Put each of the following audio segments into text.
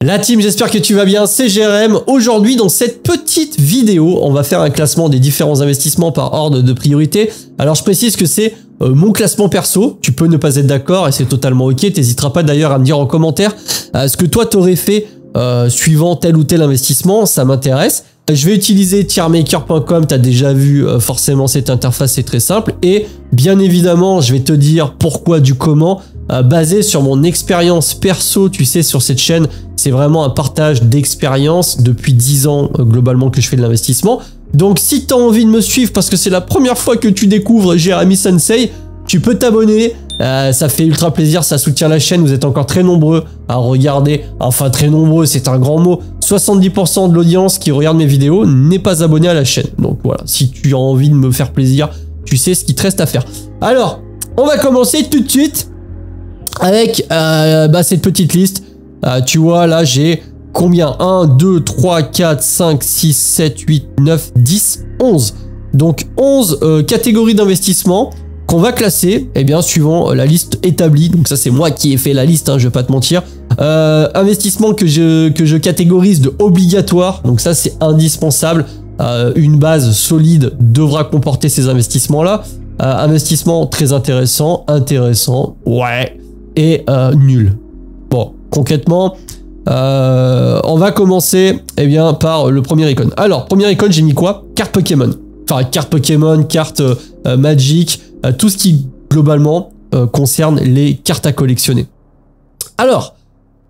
La team, j'espère que tu vas bien, c'est Jérém. Aujourd'hui, dans cette petite vidéo, on va faire un classement des différents investissements par ordre de priorité. Alors, je précise que c'est mon classement perso. Tu peux ne pas être d'accord et c'est totalement ok. T'hésiteras pas d'ailleurs à me dire en commentaire ce que toi t'aurais fait suivant tel ou tel investissement. Ça m'intéresse. Je vais utiliser tiermaker.com. Tu as déjà vu forcément cette interface, c'est très simple. Et bien évidemment, je vais te dire pourquoi du comment. Basé sur mon expérience perso, tu sais, sur cette chaîne, c'est vraiment un partage d'expérience depuis 10 ans globalement que je fais de l'investissement. Donc si tu as envie de me suivre parce que c'est la première fois que tu découvres Jérémy Sensei, tu peux t'abonner, ça fait ultra plaisir, ça soutient la chaîne, vous êtes encore très nombreux à regarder, enfin très nombreux, c'est un grand mot, 70% de l'audience qui regarde mes vidéos n'est pas abonné à la chaîne. Donc voilà, si tu as envie de me faire plaisir, tu sais ce qu'il te reste à faire. Alors, on va commencer tout de suite avec cette petite liste. Tu vois, là, j'ai combien? 1, 2, 3, 4, 5, 6, 7, 8, 9, 10, 11. Donc, 11 catégories d'investissement qu'on va classer, eh bien, suivant la liste établie. Donc, ça, c'est moi qui ai fait la liste, hein, je vais pas te mentir. Investissement que je catégorise de obligatoire. Donc, ça, c'est indispensable. Une base solide devra comporter ces investissements-là. Investissement très intéressant, ouais. Et nul. Bon, concrètement, on va commencer par le premier icône. Alors, premier icône, j'ai mis quoi? Carte Pokémon. Enfin, carte Pokémon, carte Magic, tout ce qui, globalement, concerne les cartes à collectionner. Alors,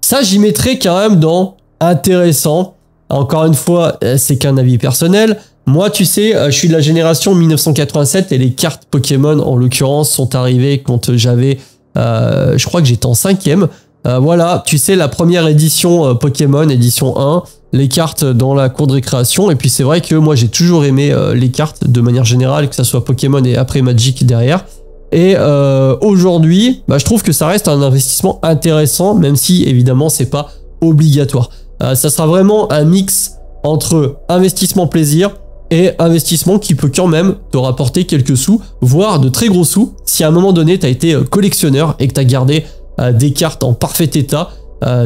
ça, j'y mettrai quand même dans intéressant. Encore une fois, c'est qu'un avis personnel. Moi, tu sais, je suis de la génération 1987 et les cartes Pokémon, en l'occurrence, sont arrivées quand j'avais... je crois que j'étais en 5e. Voilà, tu sais, la première édition Pokémon, édition 1, les cartes dans la cour de récréation. Et puis c'est vrai que moi j'ai toujours aimé les cartes de manière générale, que ça soit Pokémon et après Magic derrière. Et aujourd'hui, je trouve que ça reste un investissement intéressant, même si évidemment c'est pas obligatoire. Ça sera vraiment un mix entre investissement plaisir et investissement qui peut quand même te rapporter quelques sous, voire de très gros sous, si à un moment donné, tu as été collectionneur et que tu as gardé des cartes en parfait état,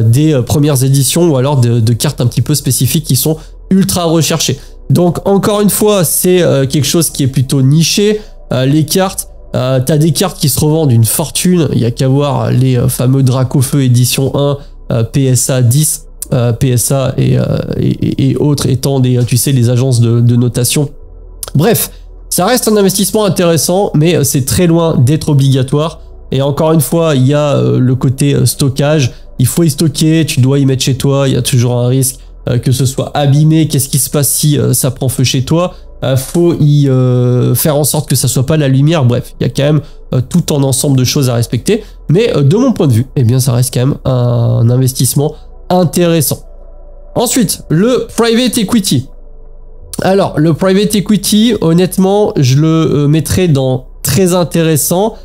des premières éditions ou alors de cartes un petit peu spécifiques qui sont ultra recherchées. Donc, encore une fois, c'est quelque chose qui est plutôt niché. Les cartes, tu as des cartes qui se revendent d'une fortune. Il n'y a qu'à voir les fameux Dracofeu édition 1, PSA 10. PSA et autres étant des, tu sais, les agences de notation. Bref, ça reste un investissement intéressant, mais c'est très loin d'être obligatoire. Et encore une fois, il y a le côté stockage. Il faut y stocker, tu dois y mettre chez toi. Il y a toujours un risque que ce soit abîmé. Qu'est-ce qui se passe si ça prend feu chez toi? Faut y faire en sorte que ça soit pas la lumière. Bref, il y a quand même tout un ensemble de choses à respecter. Mais de mon point de vue, eh bien, ça reste quand même un investissement intéressant. Ensuite, le private equity. Alors, le private equity, honnêtement, je le mettrais dans très intéressant,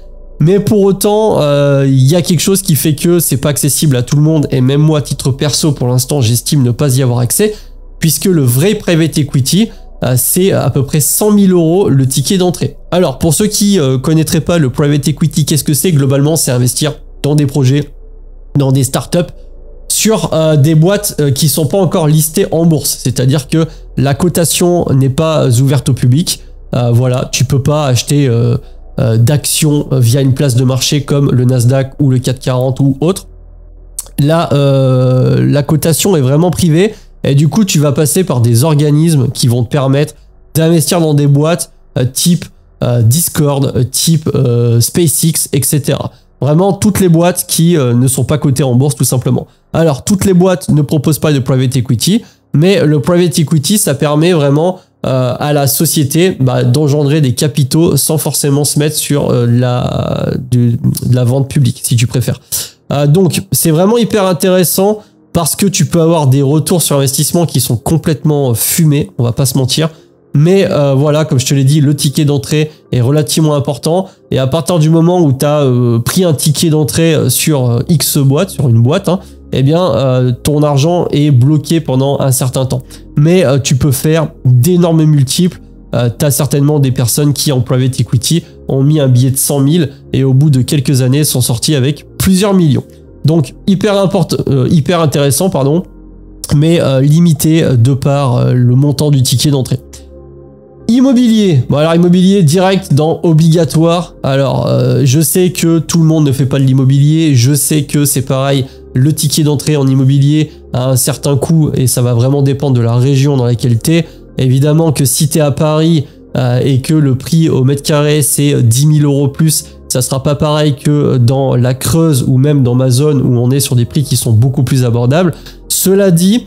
mais pour autant, il y a quelque chose qui fait que c'est pas accessible à tout le monde, et même moi, à titre perso, pour l'instant, j'estime ne pas y avoir accès, puisque le vrai private equity, c'est à peu près 100 000 € le ticket d'entrée. Alors, pour ceux qui connaîtraient pas le private equity, qu'est-ce que c'est? Globalement, c'est investir dans des projets, dans des startups, sur des boîtes qui sont pas encore listées en bourse. C'est-à-dire que la cotation n'est pas ouverte au public. Voilà, tu peux pas acheter d'actions via une place de marché comme le Nasdaq ou le 440 ou autre. Là, la cotation est vraiment privée et du coup, tu vas passer par des organismes qui vont te permettre d'investir dans des boîtes type Discord, type SpaceX, etc. Vraiment, toutes les boîtes qui ne sont pas cotées en bourse, tout simplement. Alors, toutes les boîtes ne proposent pas de private equity, mais le private equity, ça permet vraiment à la société d'engendrer des capitaux sans forcément se mettre sur de la vente publique, si tu préfères. Donc, c'est vraiment hyper intéressant parce que tu peux avoir des retours sur investissement qui sont complètement fumés, on va pas se mentir. Mais voilà, comme je te l'ai dit, le ticket d'entrée est relativement important. Et à partir du moment où tu as pris un ticket d'entrée sur X boîte, sur une boîte, hein, eh bien, ton argent est bloqué pendant un certain temps. Mais tu peux faire d'énormes multiples. Tu as certainement des personnes qui, en private equity, ont mis un billet de 100 000 et au bout de quelques années sont sortis avec plusieurs millions. Donc, hyper intéressant, pardon. mais limité de par le montant du ticket d'entrée. Immobilier. Bon alors immobilier direct dans obligatoire. Alors je sais que tout le monde ne fait pas de l'immobilier. Je sais que c'est pareil. Le ticket d'entrée en immobilier a un certain coût et ça va vraiment dépendre de la région dans laquelle tu es. Évidemment que si tu es à Paris et que le prix au mètre carré c'est 10 000 € plus, ça sera pas pareil que dans la Creuse ou même dans ma zone où on est sur des prix qui sont beaucoup plus abordables. Cela dit,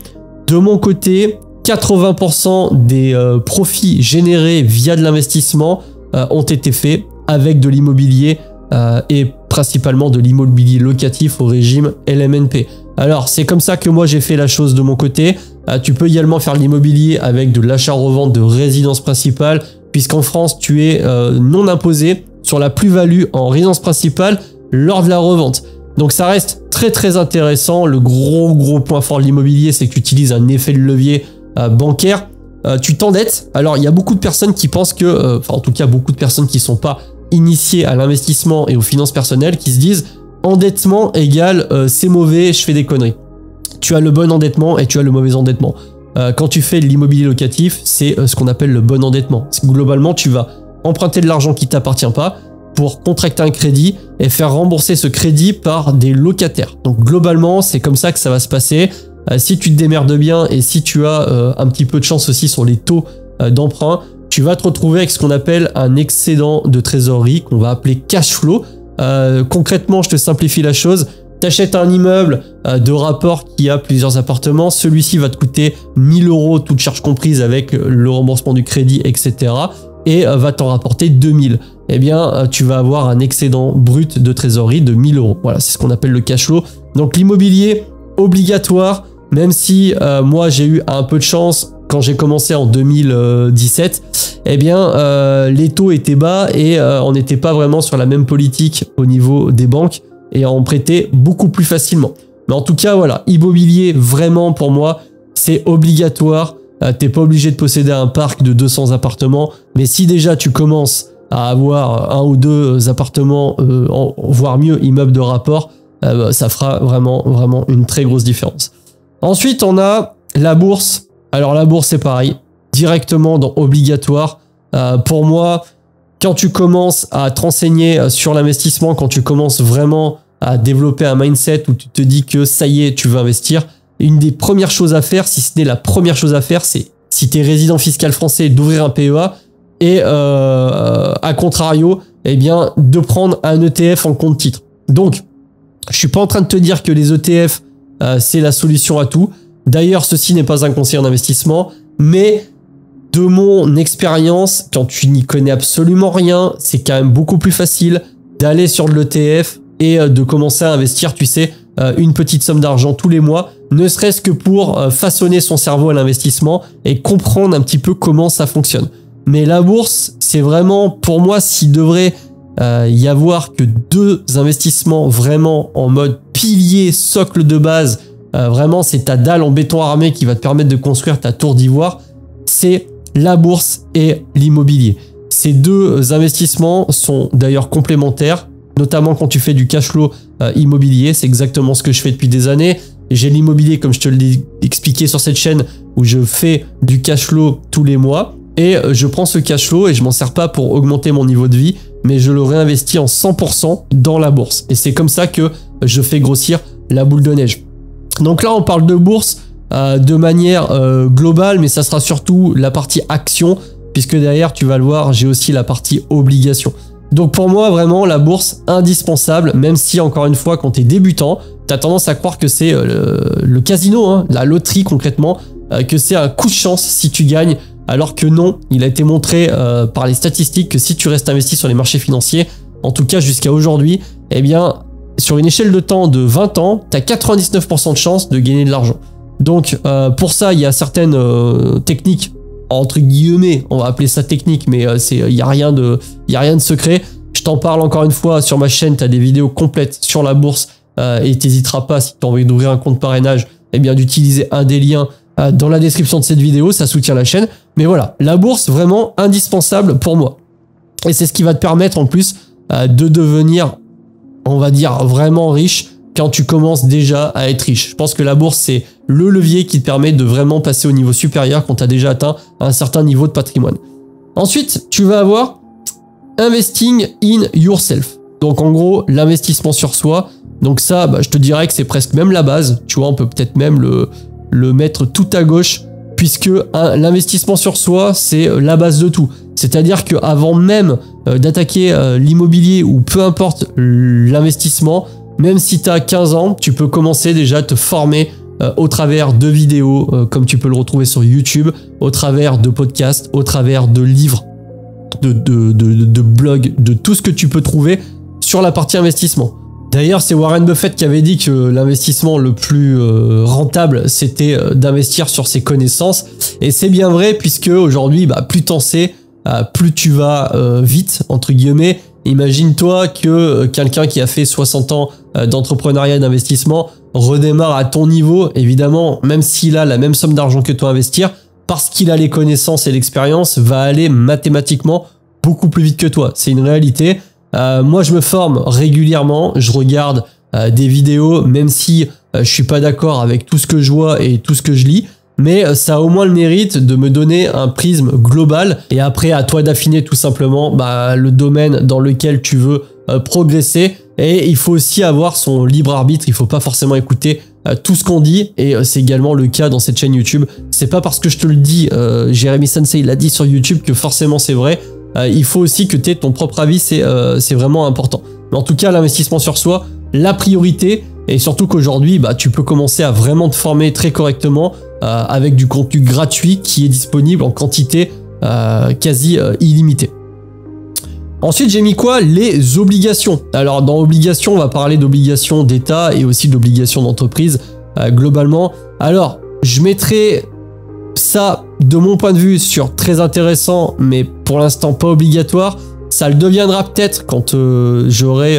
de mon côté, 80% des profits générés via de l'investissement ont été faits avec de l'immobilier et principalement de l'immobilier locatif au régime LMNP. Alors c'est comme ça que moi j'ai fait la chose de mon côté. Tu peux également faire l'immobilier avec de l'achat-revente de résidence principale, puisqu'en France tu es non imposé sur la plus-value en résidence principale lors de la revente. Donc ça reste très intéressant. Le gros point fort de l'immobilier, c'est que tu utilises un effet de levier bancaire. Tu t'endettes. Alors il y a beaucoup de personnes qui pensent que, enfin en tout cas beaucoup de personnes qui sont pas initiées à l'investissement et aux finances personnelles, qui se disent endettement égale c'est mauvais, je fais des conneries. Tu as le bon endettement et tu as le mauvais endettement. Quand tu fais de l'immobilier locatif, c'est ce qu'on appelle le bon endettement. Globalement, tu vas emprunter de l'argent qui t'appartient pas pour contracter un crédit et faire rembourser ce crédit par des locataires. Donc globalement, c'est comme ça que ça va se passer. Si tu te démerdes bien et si tu as un petit peu de chance aussi sur les taux d'emprunt, tu vas te retrouver avec ce qu'on appelle un excédent de trésorerie qu'on va appeler cash flow. Concrètement, je te simplifie la chose. Tu achètes un immeuble de rapport qui a plusieurs appartements. Celui-ci va te coûter 1 000 €, toutes charges comprises avec le remboursement du crédit, etc. Et va t'en rapporter 2 000. Eh bien, tu vas avoir un excédent brut de trésorerie de 1 000 €. Voilà, c'est ce qu'on appelle le cash flow. Donc l'immobilier obligatoire, même si moi j'ai eu un peu de chance quand j'ai commencé en 2017, eh bien les taux étaient bas et on n'était pas vraiment sur la même politique au niveau des banques et on prêtait beaucoup plus facilement. Mais en tout cas, voilà, immobilier vraiment pour moi, c'est obligatoire. T'es pas obligé de posséder un parc de 200 appartements, mais si déjà tu commences à avoir 1 ou 2 appartements, voire mieux, immeubles de rapport, ça fera vraiment une très grosse différence. Ensuite, on a la bourse. Alors la bourse, c'est pareil, directement dans obligatoire. Pour moi, quand tu commences à te renseigner sur l'investissement, quand tu commences vraiment à développer un mindset où tu te dis que ça y est, tu veux investir, une des premières choses à faire, si ce n'est la première chose à faire, c'est, si tu es résident fiscal français, d'ouvrir un PEA et à contrario, eh bien, de prendre un ETF en compte titre. Donc, je suis pas en train de te dire que les ETF, c'est la solution à tout. D'ailleurs, ceci n'est pas un conseil en investissement, mais de mon expérience, quand tu n'y connais absolument rien, c'est quand même beaucoup plus facile d'aller sur de l'ETF et de commencer à investir, tu sais, une petite somme d'argent tous les mois, ne serait-ce que pour façonner son cerveau à l'investissement et comprendre un petit peu comment ça fonctionne. Mais la bourse, c'est vraiment, pour moi, s'il devrait y avoir que 2 investissements vraiment en mode pilier, socle de base, vraiment c'est ta dalle en béton armé qui va te permettre de construire ta tour d'ivoire, c'est la bourse et l'immobilier. Ces 2 investissements sont d'ailleurs complémentaires, notamment quand tu fais du cash flow immobilier. C'est exactement ce que je fais depuis des années. J'ai l'immobilier, comme je te l'ai expliqué sur cette chaîne, où je fais du cash flow tous les mois et je prends ce cash flow et je m'en sers pas pour augmenter mon niveau de vie, mais je le réinvestis en 100% dans la bourse. Et c'est comme ça que je fais grossir la boule de neige. Donc là, on parle de bourse de manière globale, mais ça sera surtout la partie action, puisque derrière, tu vas le voir, j'ai aussi la partie obligation. Donc pour moi, vraiment, la bourse, indispensable, même si, encore une fois, quand tu es débutant, tu as tendance à croire que c'est le casino, hein, la loterie concrètement, que c'est un coup de chance si tu gagnes, alors que non, il a été montré par les statistiques que si tu restes investi sur les marchés financiers, en tout cas jusqu'à aujourd'hui, eh bien, sur une échelle de temps de 20 ans, tu as 99% de chances de gagner de l'argent. Donc pour ça, il y a certaines techniques, entre guillemets, on va appeler ça technique, mais il y a rien de secret. Je t'en parle encore une fois sur ma chaîne, tu as des vidéos complètes sur la bourse et t'hésiteras pas, si tu as envie d'ouvrir un compte parrainage, eh bien d'utiliser un des liens dans la description de cette vidéo, ça soutient la chaîne. Mais voilà, la bourse, vraiment indispensable pour moi. Et c'est ce qui va te permettre en plus de devenir, on va dire, vraiment riche, quand tu commences déjà à être riche. Je pense que la bourse, c'est le levier qui te permet de vraiment passer au niveau supérieur quand tu as déjà atteint un certain niveau de patrimoine. Ensuite, tu vas avoir investing in yourself. Donc en gros, l'investissement sur soi. Donc ça, je te dirais que c'est presque même la base. Tu vois, on peut peut-être même le mettre tout à gauche, puisque l'investissement sur soi, c'est la base de tout. C'est-à-dire qu'avant même d'attaquer l'immobilier ou peu importe l'investissement, même si tu as 15 ans, tu peux commencer déjà à te former au travers de vidéos, comme tu peux le retrouver sur YouTube, au travers de podcasts, au travers de livres, de blogs, de tout ce que tu peux trouver sur la partie investissement. D'ailleurs, c'est Warren Buffett qui avait dit que l'investissement le plus rentable, c'était d'investir sur ses connaissances. Et c'est bien vrai, puisque aujourd'hui, plus t'en sais, plus tu vas vite, entre guillemets. Imagine-toi que quelqu'un qui a fait 60 ans d'entrepreneuriat et d'investissement redémarre à ton niveau. Évidemment, même s'il a la même somme d'argent que toi à investir, parce qu'il a les connaissances et l'expérience, va aller mathématiquement beaucoup plus vite que toi. C'est une réalité. Moi, je me forme régulièrement, je regarde des vidéos, même si je suis pas d'accord avec tout ce que je vois et tout ce que je lis, mais ça a au moins le mérite de me donner un prisme global. Et après, à toi d'affiner tout simplement le domaine dans lequel tu veux progresser. Et il faut aussi avoir son libre arbitre, il faut pas forcément écouter tout ce qu'on dit, et c'est également le cas dans cette chaîne YouTube. C'est pas parce que je te le dis, Jérémy Sensei l'a dit sur YouTube, que forcément c'est vrai. Il faut aussi que tu aies ton propre avis, c'est vraiment important. Mais en tout cas, l'investissement sur soi, la priorité, et surtout qu'aujourd'hui, tu peux commencer à vraiment te former très correctement avec du contenu gratuit qui est disponible en quantité quasi illimitée. Ensuite, j'ai mis quoi? Les obligations. Alors, dans obligations, on va parler d'obligations d'État et aussi d'obligations d'entreprise globalement. Alors, je mettrai ça, de mon point de vue, sur très intéressant, mais pour l'instant pas obligatoire. Ça le deviendra peut-être quand j'aurai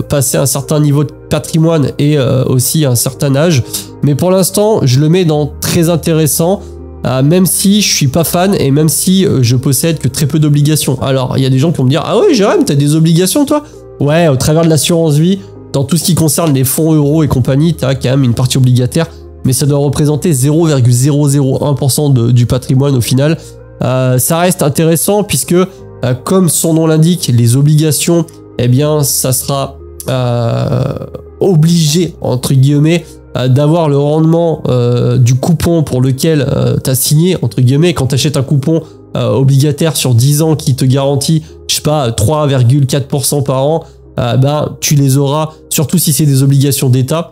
passé un certain niveau de patrimoine et aussi un certain âge. Mais pour l'instant, je le mets dans très intéressant, même si je suis pas fan et même si je possède que très peu d'obligations. Alors, il y a des gens qui vont me dire « Ah ouais, Jérôme, t'as des obligations, toi ?» Ouais, au travers de l'assurance vie, dans tout ce qui concerne les fonds euros et compagnie, t'as quand même une partie obligataire, mais ça doit représenter 0,001% du patrimoine au final. Ça reste intéressant puisque, comme son nom l'indique, les obligations, eh bien, ça sera obligé, entre guillemets, d'avoir le rendement du coupon pour lequel tu as signé, entre guillemets. Quand tu achètes un coupon obligataire sur 10 ans qui te garantit, je sais pas, 3,4% par an, tu les auras, surtout si c'est des obligations d'État.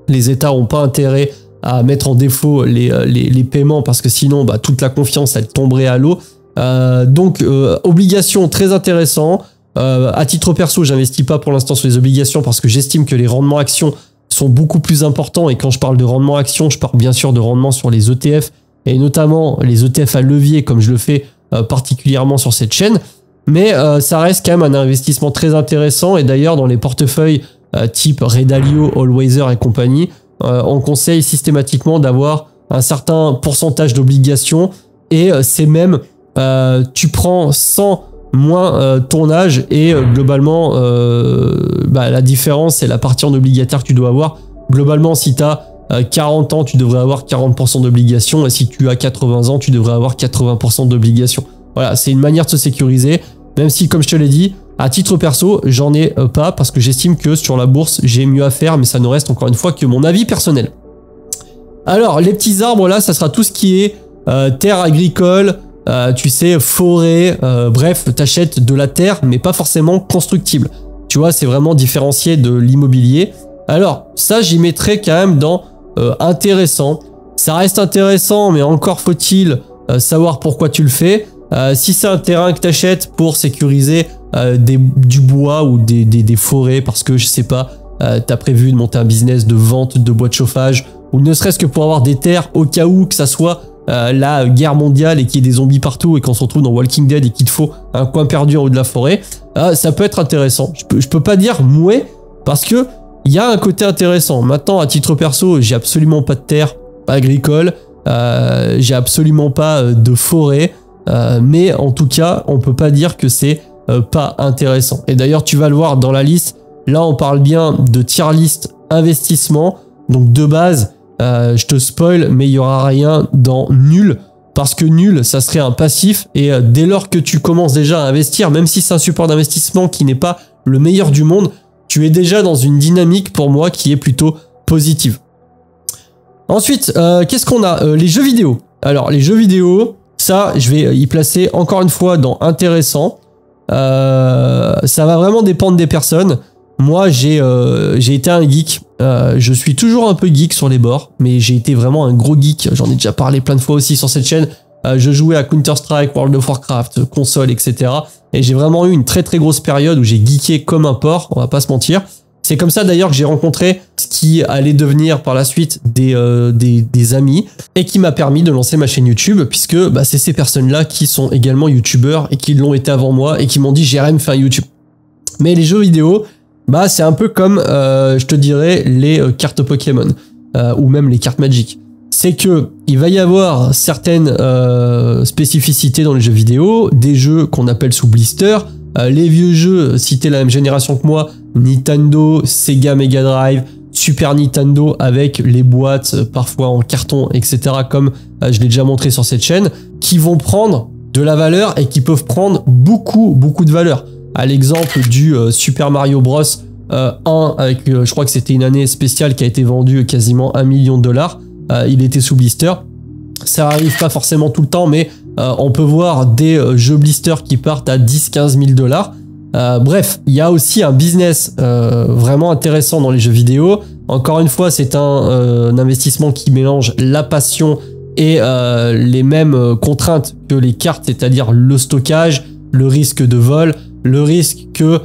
Les États n'ont pas intérêt à mettre en défaut les paiements parce que sinon, toute la confiance, elle tomberait à l'eau. Donc, obligations, très intéressant. À titre perso, j'investis pas pour l'instant sur les obligations parce que j'estime que les rendements actions sont beaucoup plus importants. Et quand je parle de rendement action, je parle bien sûr de rendement sur les ETF et notamment les ETF à levier comme je le fais particulièrement sur cette chaîne. Mais ça reste quand même un investissement très intéressant. Et d'ailleurs, dans les portefeuilles type Redalio, Allweiser et compagnie, on conseille systématiquement d'avoir un certain pourcentage d'obligations et c'est même, tu prends 100 moins ton âge et globalement, la différence, c'est la partie en obligataire que tu dois avoir. Globalement, si tu as 40 ans, tu devrais avoir 40% d'obligations et si tu as 80 ans, tu devrais avoir 80% d'obligations. Voilà, c'est une manière de se sécuriser, même si, comme je te l'ai dit, à titre perso, j'en ai pas parce que j'estime que sur la bourse, j'ai mieux à faire, mais ça ne reste encore une fois que mon avis personnel. Alors, les petits arbres, là, ça sera tout ce qui est terre agricole, tu sais, forêt, bref, t'achètes de la terre, mais pas forcément constructible. Tu vois, c'est vraiment différencié de l'immobilier. Alors, ça, j'y mettrais quand même dans intéressant. Ça reste intéressant, mais encore faut-il savoir pourquoi tu le fais. Si c'est un terrain que t'achètes pour sécuriser du bois ou des forêts parce que je sais pas, t'as prévu de monter un business de vente de bois de chauffage ou ne serait-ce que pour avoir des terres au cas où que ça soit la guerre mondiale et qu'il y ait des zombies partout et qu'on se retrouve dans Walking Dead et qu'il te faut un coin perdu en haut de la forêt, ça peut être intéressant. Je peux pas dire mouais parce que il y a un côté intéressant. Maintenant, à titre perso, j'ai absolument pas de terre agricole, j'ai absolument pas de forêt. Mais en tout cas, on peut pas dire que c'est pas intéressant. Et d'ailleurs, tu vas le voir dans la liste. Là, on parle bien de tier list investissement. Donc de base, je te spoil, mais il y aura rien dans nul. Parce que nul, ça serait un passif. Et dès lors que tu commences déjà à investir, même si c'est un support d'investissement qui n'est pas le meilleur du monde, tu es déjà dans une dynamique pour moi qui est plutôt positive. Ensuite, qu'est-ce qu'on a? Les jeux vidéo. Alors, les jeux vidéo, ça, je vais y placer encore une fois dans intéressant. Ça va vraiment dépendre des personnes. Moi, j'ai été un geek. Je suis toujours un peu geek sur les bords, mais j'ai été vraiment un gros geek. J'en ai déjà parlé plein de fois aussi sur cette chaîne. Je jouais à Counter-Strike, World of Warcraft, console, etc. Et j'ai vraiment eu une très très grosse période où j'ai geeké comme un porc, on va pas se mentir. C'est comme ça d'ailleurs que j'ai rencontré ce qui allait devenir par la suite des amis et qui m'a permis de lancer ma chaîne YouTube, puisque bah, c'est ces personnes-là qui sont également youtubeurs et qui l'ont été avant moi et qui m'ont dit Jérém, fais un YouTube. Mais les jeux vidéo, bah c'est un peu comme, je te dirais, les cartes Pokémon ou même les cartes Magic. C'est que il va y avoir certaines spécificités dans les jeux vidéo, des jeux qu'on appelle sous blister. Les vieux jeux, si t'es la même génération que moi, Nintendo, Sega Mega Drive, Super Nintendo avec les boîtes parfois en carton, etc. comme je l'ai déjà montré sur cette chaîne, qui vont prendre de la valeur et qui peuvent prendre beaucoup de valeur. À l'exemple du Super Mario Bros 1 avec, je crois que c'était une année spéciale qui a été vendue quasiment 1 million de $. Il était sous blister. Ça arrive pas forcément tout le temps, mais on peut voir des jeux blister qui partent à 10-15 000 $. Bref, il y a aussi un business vraiment intéressant dans les jeux vidéo. Encore une fois, c'est un investissement qui mélange la passion et les mêmes contraintes que les cartes, c'est-à-dire le stockage, le risque de vol, le risque que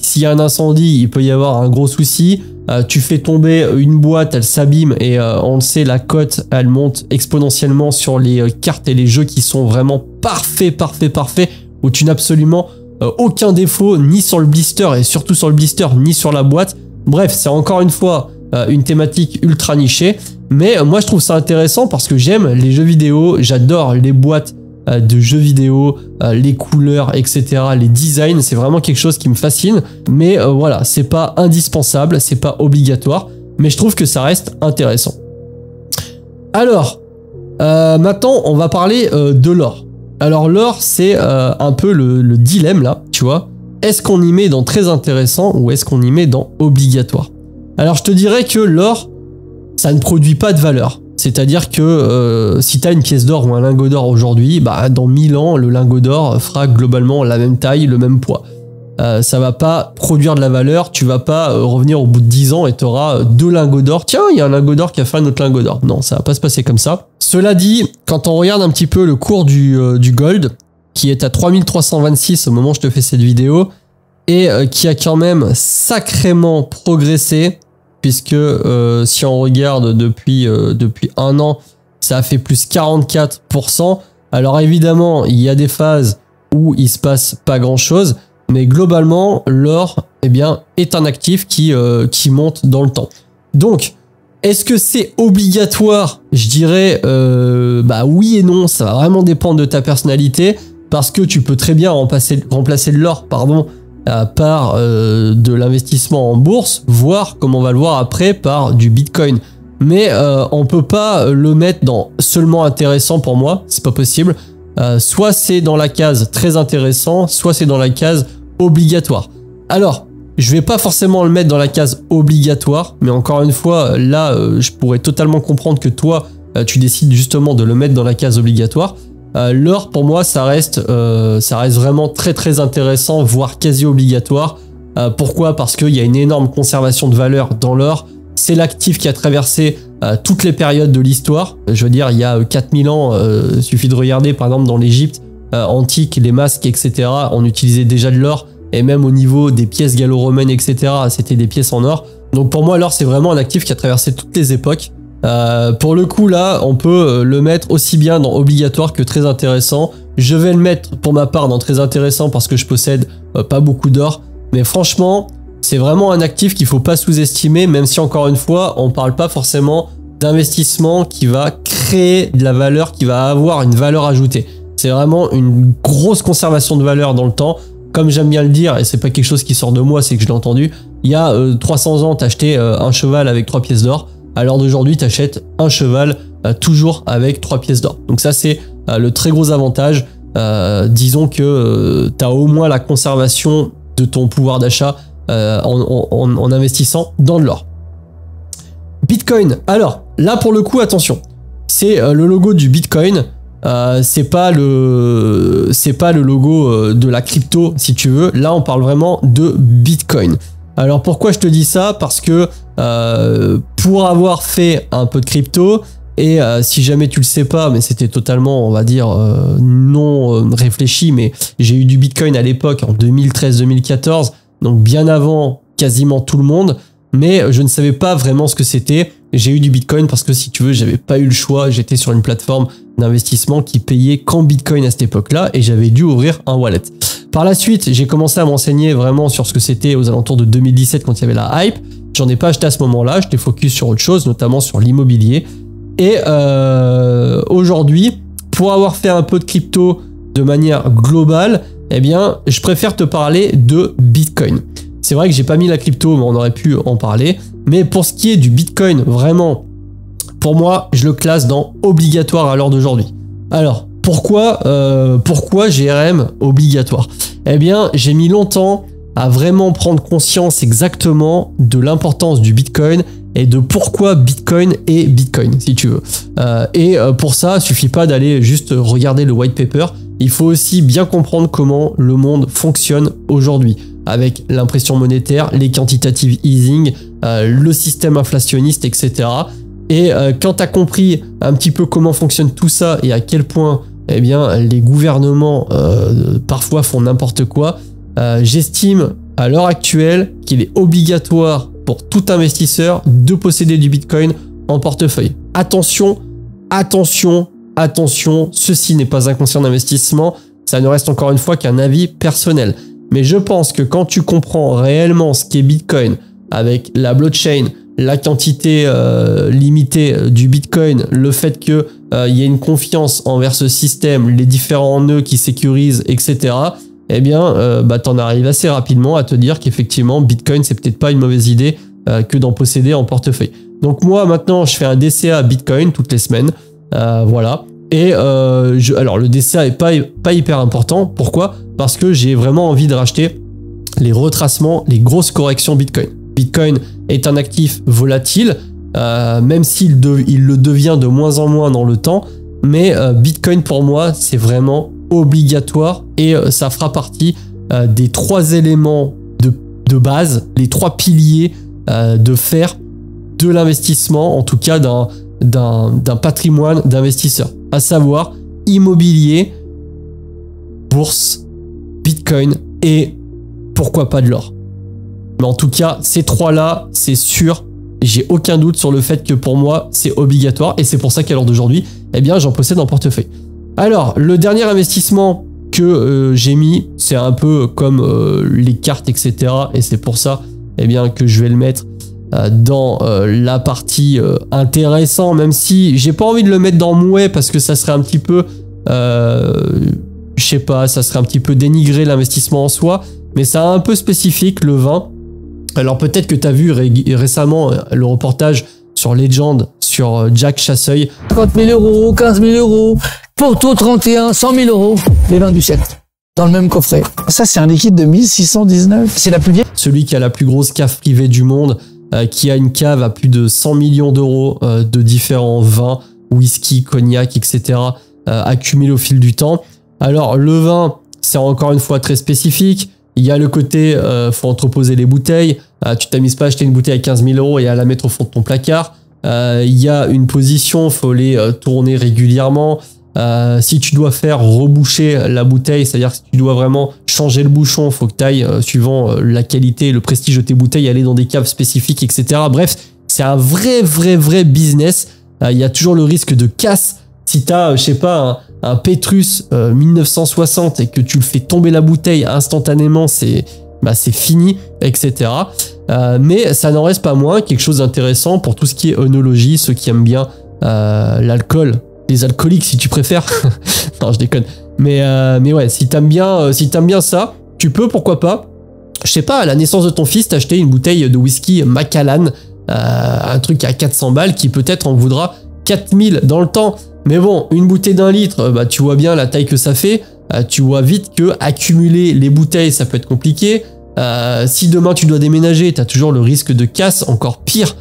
s'il y a un incendie, il peut y avoir un gros souci. Tu fais tomber une boîte, elle s'abîme et on le sait, la cote, elle monte exponentiellement sur les cartes et les jeux qui sont vraiment parfaits, où tu n'as absolument aucun défaut, ni sur le blister et surtout sur le blister, ni sur la boîte. Bref, c'est encore une fois une thématique ultra nichée, mais moi je trouve ça intéressant parce que j'aime les jeux vidéo, j'adore les boîtes de jeux vidéo, les couleurs, etc., les designs, c'est vraiment quelque chose qui me fascine. Mais voilà, c'est pas indispensable, c'est pas obligatoire, mais je trouve que ça reste intéressant. Alors, maintenant, on va parler de l'or. Alors l'or, c'est un peu le dilemme là, tu vois. Est-ce qu'on y met dans très intéressant ou est-ce qu'on y met dans obligatoire? Alors je te dirais que l'or, ça ne produit pas de valeur. C'est-à-dire que si tu as une pièce d'or ou un lingot d'or aujourd'hui, bah, dans 1000 ans, le lingot d'or fera globalement la même taille, le même poids. Ça va pas produire de la valeur, tu vas pas revenir au bout de 10 ans et tu auras 2 lingots d'or. Tiens, il y a un lingot d'or qui a fait un autre lingot d'or. Non, ça va pas se passer comme ça. Cela dit, quand on regarde un petit peu le cours du gold, qui est à 3326 au moment où je te fais cette vidéo, et qui a quand même sacrément progressé, puisque si on regarde depuis un an, ça a fait plus 44%. Alors évidemment, il y a des phases où il se passe pas grand-chose, mais globalement, l'or eh bien, est un actif qui monte dans le temps. Donc, est-ce que c'est obligatoire? Je dirais bah oui et non, ça va vraiment dépendre de ta personnalité, parce que tu peux très bien remplacer de l'or, pardon, par de l'investissement en bourse, voire, comme on va le voir après, par du Bitcoin. Mais on peut pas le mettre dans seulement intéressant pour moi, c'est pas possible. Soit c'est dans la case très intéressant, soit c'est dans la case obligatoire. Alors, je vais pas forcément le mettre dans la case obligatoire, mais encore une fois, là, je pourrais totalement comprendre que toi, tu décides justement de le mettre dans la case obligatoire. L'or, pour moi, ça reste vraiment très intéressant, voire quasi obligatoire. Pourquoi? Parce qu'il y a une énorme conservation de valeur dans l'or. C'est l'actif qui a traversé toutes les périodes de l'histoire. Je veux dire, il y a 4000 ans, il suffit de regarder, par exemple, dans l'Égypte antique, les masques, etc., on utilisait déjà de l'or. Et même au niveau des pièces gallo-romaines, etc., c'était des pièces en or. Donc pour moi, l'or, c'est vraiment un actif qui a traversé toutes les époques. Pour le coup là, on peut le mettre aussi bien dans obligatoire que très intéressant. Je vais le mettre pour ma part dans très intéressant parce que je possède pas beaucoup d'or. Mais franchement, c'est vraiment un actif qu'il faut pas sous-estimer, même si encore une fois, on parle pas forcément d'investissement qui va créer de la valeur, qui va avoir une valeur ajoutée. C'est vraiment une grosse conservation de valeur dans le temps. comme j'aime bien le dire, et c'est pas quelque chose qui sort de moi, c'est que je l'ai entendu, il y a 300 ans, t'achetais un cheval avec 3 pièces d'or. À l'heure d'aujourd'hui, t'achètes un cheval toujours avec 3 pièces d'or. Donc ça, c'est le très gros avantage. Disons que t'as au moins la conservation de ton pouvoir d'achat en investissant dans de l'or. Bitcoin. Alors, là pour le coup, attention. C'est le logo du Bitcoin. C'est pas le logo de la crypto, si tu veux. Là, on parle vraiment de Bitcoin. Alors, pourquoi je te dis ça? Parce que pour avoir fait un peu de crypto, et si jamais tu le sais pas, mais c'était totalement, on va dire, non réfléchi, mais j'ai eu du Bitcoin à l'époque, en 2013-2014, donc bien avant quasiment tout le monde, mais je ne savais pas vraiment ce que c'était. J'ai eu du Bitcoin parce que, si tu veux, j'avais pas eu le choix. J'étais sur une plateforme d'investissement qui payait qu'en Bitcoin à cette époque-là et j'avais dû ouvrir un wallet. Par la suite, j'ai commencé à m'enseigner vraiment sur ce que c'était aux alentours de 2017 quand il y avait la hype. J'en ai pas acheté à ce moment-là. J'étais focus sur autre chose, notamment sur l'immobilier. Et aujourd'hui, pour avoir fait un peu de crypto de manière globale, eh bien, je préfère te parler de Bitcoin. C'est vrai que j'ai pas mis la crypto, mais on aurait pu en parler. Mais pour ce qui est du Bitcoin, vraiment, pour moi, je le classe dans obligatoire à l'heure d'aujourd'hui. Alors, pourquoi GRM obligatoire? Eh bien, j'ai mis longtemps à vraiment prendre conscience exactement de l'importance du Bitcoin et de pourquoi Bitcoin est Bitcoin, si tu veux. Pour ça, il suffit pas d'aller juste regarder le white paper. Il faut aussi bien comprendre comment le monde fonctionne aujourd'hui, avec l'impression monétaire, les quantitative easing, le système inflationniste, etc. Et quand tu as compris un petit peu comment fonctionne tout ça et à quel point eh bien, les gouvernements parfois font n'importe quoi, j'estime à l'heure actuelle qu'il est obligatoire pour tout investisseur de posséder du Bitcoin en portefeuille. Attention, attention, attention, ceci n'est pas un conseil d'investissement, ça ne reste encore une fois qu'un avis personnel. Mais je pense que quand tu comprends réellement ce qu'est Bitcoin, avec la blockchain, la quantité limitée du Bitcoin, le fait qu'il y ait une confiance envers ce système, les différents nœuds qui sécurisent, etc., eh bien, t'en arrives assez rapidement à te dire qu'effectivement, Bitcoin, c'est peut-être pas une mauvaise idée que d'en posséder en portefeuille. Donc moi, maintenant, je fais un DCA Bitcoin toutes les semaines. Voilà. Et alors, le DCA est pas hyper important. Pourquoi? Parce que j'ai vraiment envie de racheter les retracements, les grosses corrections Bitcoin. Bitcoin est un actif volatile, même s'il le devient de moins en moins dans le temps. Mais Bitcoin, pour moi, c'est vraiment obligatoire et ça fera partie des 3 éléments de base, les 3 piliers de faire de l'investissement, en tout cas d'un patrimoine d'investisseurs, à savoir immobilier, bourse, Bitcoin et pourquoi pas de l'or. Mais en tout cas, ces 3-là, c'est sûr, j'ai aucun doute sur le fait que pour moi, c'est obligatoire et c'est pour ça qu'à l'heure d'aujourd'hui, eh bien, j'en possède en portefeuille. Alors, le dernier investissement que j'ai mis, c'est un peu comme les cartes, etc. Et c'est pour ça eh bien, que je vais le mettre dans la partie intéressant, même si j'ai pas envie de le mettre dans mouais parce que ça serait un petit peu, je sais pas, ça serait un petit peu dénigrer l'investissement en soi, mais c'est un peu spécifique, le vin. Alors peut-être que tu as vu récemment le reportage sur Legend, sur Jack Chasseuil. 50 000 €, 15 000 €, Porto 31, 100 000 €, les vins du siècle, dans le même coffret. Ça, c'est un liquide de 1619. C'est la plus vieille. Celui qui a la plus grosse cave privée du monde, qui a une cave à plus de 100 millions d'euros de différents vins, whisky, cognac, etc. Accumulés au fil du temps. Alors le vin, c'est encore une fois très spécifique. Il y a le côté, faut entreposer les bouteilles. Tu t'amuses pas à acheter une bouteille à 15 000 € et à la mettre au fond de ton placard. Il y a une position, faut les tourner régulièrement. Si tu dois faire reboucher la bouteille, c'est-à-dire que si tu dois vraiment changer le bouchon, faut que tu ailles, suivant la qualité, le prestige de tes bouteilles, aller dans des caves spécifiques, etc. Bref, c'est un vrai business. Il y a toujours le risque de casse. Si tu as, je sais pas, un Pétrus 1960 et que tu le fais tomber la bouteille instantanément, c'est fini, etc. Mais ça n'en reste pas moins quelque chose d'intéressant pour tout ce qui est œnologie, ceux qui aiment bien l'alcool, les alcooliques si tu préfères. Non, je déconne. Mais ouais, si t'aimes bien ça, tu peux, pourquoi pas, je sais pas, à la naissance de ton fils, t'acheter une bouteille de whisky Macallan, un truc à 400 balles qui peut-être en voudra 4000 dans le temps. Mais bon, une bouteille d'1 litre, bah, tu vois bien la taille que ça fait. Tu vois vite que accumuler les bouteilles, ça peut être compliqué. Si demain tu dois déménager, tu as toujours le risque de casse, encore pire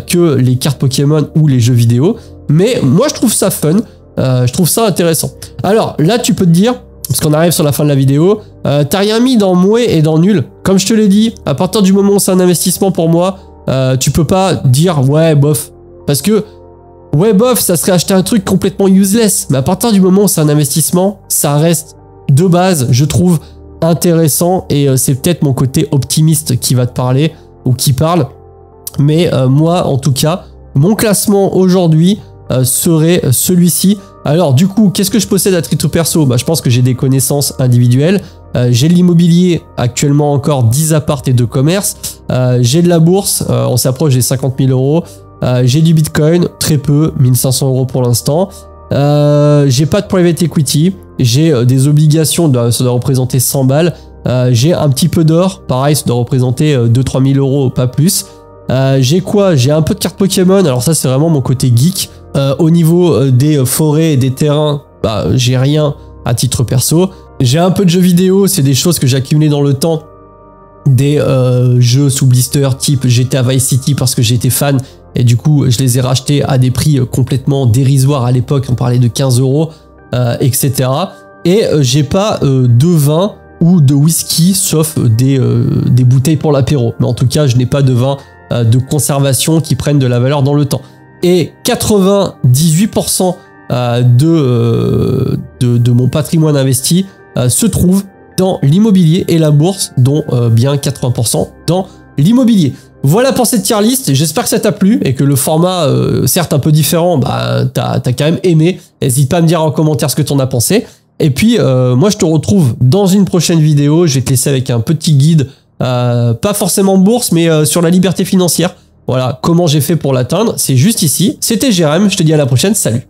que les cartes Pokémon ou les jeux vidéo. Mais moi, je trouve ça fun. Je trouve ça intéressant. Alors là, tu peux te dire, parce qu'on arrive sur la fin de la vidéo, t'as rien mis dans mouais et dans nul. Comme je te l'ai dit, à partir du moment où c'est un investissement pour moi, tu peux pas dire ouais bof. Parce que ouais bof, ça serait acheter un truc complètement useless. Mais à partir du moment où c'est un investissement, ça reste de base, je trouve, intéressant. Et c'est peut-être mon côté optimiste qui va te parler ou qui parle. Mais moi, en tout cas, mon classement aujourd'hui serait celui-ci. Alors du coup, qu'est-ce que je possède à titre perso? Bah, je pense que j'ai des connaissances individuelles. J'ai de l'immobilier, actuellement encore 10 apparts et 2 commerces. J'ai de la bourse, on s'approche des 50 000 euros. J'ai du bitcoin, très peu, 1500 euros pour l'instant. J'ai pas de private equity. J'ai des obligations, ça doit représenter 100 balles. J'ai un petit peu d'or, pareil, ça doit représenter 2-3 000 euros, pas plus. J'ai quoi? J'ai un peu de cartes Pokémon, alors ça c'est vraiment mon côté geek. Au niveau des forêts et des terrains, bah, j'ai rien à titre perso. J'ai un peu de jeux vidéo, c'est des choses que j'ai accumulées dans le temps. Des jeux sous blister type GTA Vice City parce que j'étais fan et du coup je les ai rachetés à des prix complètement dérisoires à l'époque, on parlait de 15 euros, etc. Et j'ai pas de vin ou de whisky sauf des bouteilles pour l'apéro. Mais en tout cas, je n'ai pas de vin de conservation qui prennent de la valeur dans le temps. Et 98% de mon patrimoine investi se trouve dans l'immobilier et la bourse, dont bien 80% dans l'immobilier. Voilà pour cette tier list, j'espère que ça t'a plu et que le format, certes un peu différent, bah, t'as quand même aimé. N'hésite pas à me dire en commentaire ce que t'en as pensé. Et puis, moi je te retrouve dans une prochaine vidéo, je vais te laisser avec un petit guide, pas forcément bourse, mais sur la liberté financière. Voilà, comment j'ai fait pour l'atteindre, c'est juste ici. C'était Jérém, je te dis à la prochaine, salut.